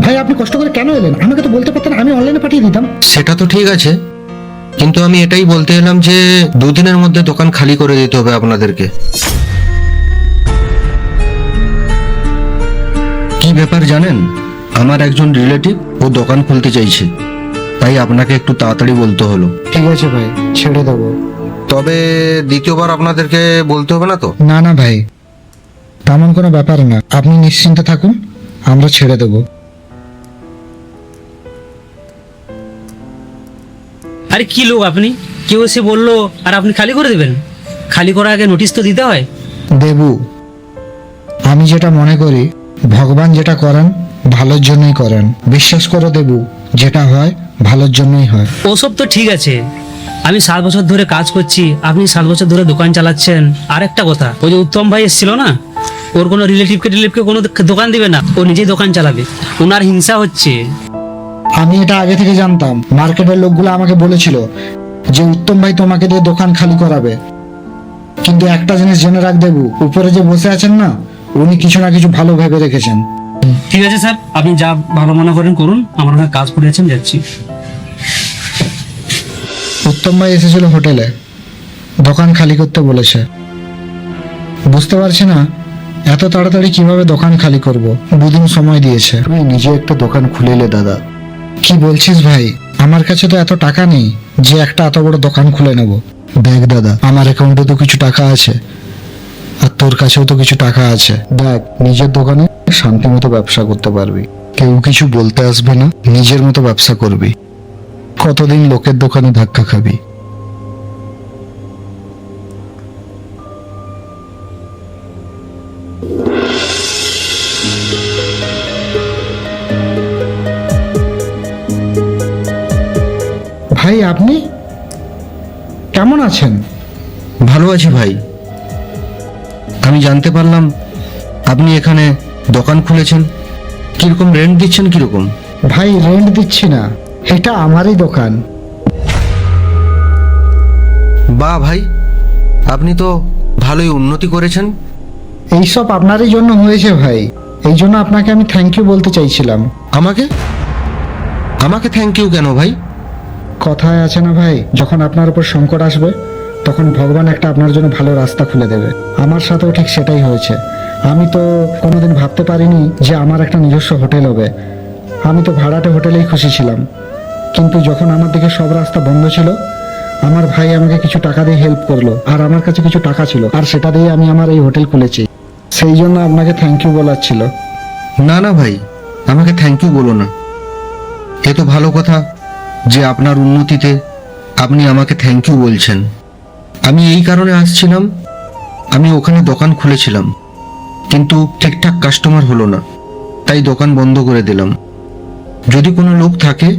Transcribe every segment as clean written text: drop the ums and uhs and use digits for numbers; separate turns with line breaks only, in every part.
ভাই আপনি কষ্ট করে কেন এলেন? আমাকে তো বলতে পারতেন, আমি অনলাইনে পাঠিয়ে দিতাম।
সেটা তো ঠিক আছে, কিন্তু আমি এটাই বলতে এলাম যে 2 দিনের মধ্যে দোকান খালি করে দিতে হবে আপনাদেরকে। কি ব্যাপার জানেন, আমার একজন রিলেটিভ ও দোকান খুলতে চাইছে, তাই আপনাকে একটু তাড়াতাড়ি বলতে হলো।
ঠিক আছে ভাই, ছেড়ে দেবো।
তবে দ্বিতীয়বার আপনাদেরকে বলতে হবে না তো?
না না ভাই, তেমন কোনো ব্যাপার না, আপনি নিশ্চিন্তে থাকুন, আমরা ছেড়ে দেবো।
আরে কি লোক আপনি, কেউ এসে বললো আর আপনি খালি করে দেবেন? খালি করার আগে নোটিশ তো দিতে হয়।
দেবু, আমি যেটা মনে করি ভগবান যেটা করেন ভালোর জন্যই করেন। বিশ্বাস করো দেবু, যেটা হয় ভালোর জন্যই হয়।
ওসব তো ঠিক আছে, আমি 7 বছর ধরে কাজ করছি, আপনি 7 বছর ধরে দোকান চালাচ্ছেন। আর একটা কথা, ওই যে উত্তম ভাই এসেছিল না, ওর কোনো রিলেটিভকে কোনো দোকান দিবে না, ও নিজেই দোকান চালাবে। ওনার হিংসা হচ্ছে।
আমি এটা আগে থেকে জানতাম, মার্কেটের লোকগুলো আমাকে বলেছিল যে উত্তম ভাই তোমাকে দিয়ে দোকান খালি করাবে। কিন্তু একটা জিনিস জেনে রাখ দেবু, উপরে যে বসে আছেন না, উনি কিছু না কিছু ভালো ভেবে রেখেছেন।
ঠিক আছে স্যার, আপনি যা ভালো মনে করেন করুন, আমার ওখানে কাজ পড়েছেন, যাচ্ছি।
উত্তম ভাই এসেছিল হোটেলে, দোকান খালি করতে বলেছে। বুঝতে পারছি না এত তাড়াতাড়ি কিভাবে দোকান খালি করব। 2 দিন সময় দিয়েছে। তুই নিজে একটা দোকান খুলেলে দাদা। কি বলছিস ভাই, আমার কাছে তো এত টাকা নেই যে একটা এত বড় দোকান খুলে নেব। দেখ দাদা, আমার অ্যাকাউন্টে তো কিছু টাকা আছে, আর তোর কাছেও তো কিছু টাকা আছে। দেখ, নিজের দোকানে শান্তি মতো ব্যবসা করতে পারবি, কেউ কিছু বলতে আসবে না, নিজের মতো ব্যবসা করবি। কতদিন লোকের দোকানে ধাক্কা খাবি? ভাই আপনি কেমন আছেন?
ভালো আছি ভাই। আমি জানতে পারলাম আপনি এখানে দোকান খুলেছেন। কিরকম রেন্ট দিচ্ছেন কিরকম?
ভাই রেন্ট দিচ্ছি না, এটা আমারই দোকান।
বাহ ভাই, আপনি তো ভালোই উন্নতি করেছেন।
এইসব আপনারই জন্য হয়েছে ভাই, এই জন্য আপনাকে আমি থ্যাংক ইউ বলতে চাইছিলাম।
আমাকে আমাকে থ্যাংক ইউ কেন ভাই?
কথায় আছে না ভাই, যখন আপনার উপর সংকট আসবে তখন ভগবান একটা আপনার জন্য ভালো রাস্তা খুলে দেবে। আমার সাথেও ঠিক সেটাই হয়েছে। আমি তো কোনোদিন ভাবতে পারিনি যে আমার একটা নিজস্ব হোটেল হবে। আমি তো ভাড়াটে হোটেলেই খুশি ছিলাম, কিন্তু যখন আমার দিকে সব রাস্তা বন্ধ ছিল, আমার ভাই আমাকে কিছু টাকা দিয়ে হেল্প করলো, আর আমার কাছে কিছু টাকা ছিল, আর সেটা দিয়ে আমি আমার এই হোটেল খুলেছি। সেই জন্য আপনাকে থ্যাংক ইউ বলার ছিল।
না না ভাই, আমাকে থ্যাংক ইউ বলো না। এ তো ভালো কথা যে আপনার উন্নতিতে আপনি আমাকে থ্যাংক ইউ বলছেন। আমি এই কারণে আসছিলাম, আমি ওখানে দোকান খুলেছিলাম, কিন্তু ঠিকঠাক কাস্টমার হলো না, তাই দোকান বন্ধ করে দিলাম। যদি কোনো লোক থাকে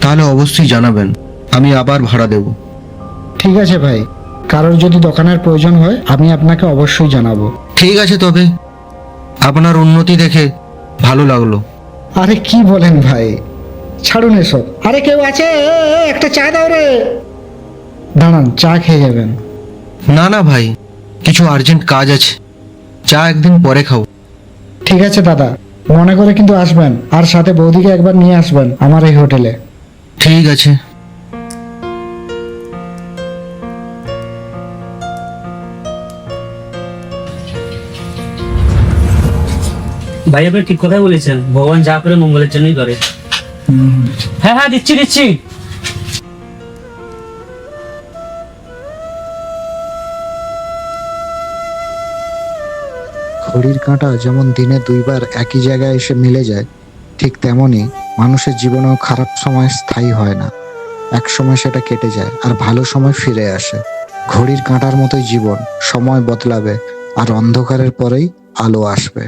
তাহলে অবশ্যই জানাবেন, আমি আবার ভাড়া দেব।
ঠিক আছে ভাই, কারোর যদি দোকানের প্রয়োজন হয় আমি আপনাকে অবশ্যই জানাবো।
ঠিক আছে, তবে আপনার উন্নতি দেখে ভালো লাগলো।
আরে কি বলেন ভাই, ছাড়ুন এসব। আরে কেউ আছে? একটা চা দাও রে। দাঁড়ান, চা খেয়ে যাবেন।
না না ভাই, কিছু আর্জেন্ট কাজ আছে, চা একদিন পরে খাও।
ঠিক আছে দাদা, মনে করে কিন্তু আসবেন, আর সাথে বৌদিকে একবার নিয়ে আসবেন আমার এই হোটেলে।
ঠিক আছে।
ভাই আপনি ঠিক কথাই বলেছেন, ভগবান যা করে মঙ্গলের জন্যই করে। হ্যাঁ হ্যাঁ, দিচ্ছি দিচ্ছি।
ঘড়ির কাঁটা যেমন দিনে 2বার একই জায়গায় এসে মিলে যায়, ঠিক তেমনই মানুষের জীবনেও খারাপ সময় স্থায়ী হয় না। এক সময় সেটা কেটে যায় আর ভালো সময় ফিরে আসে। ঘড়ির কাঁটার মতোই জীবন, সময় বদলাবে আর অন্ধকারের পরেই আলো আসবে।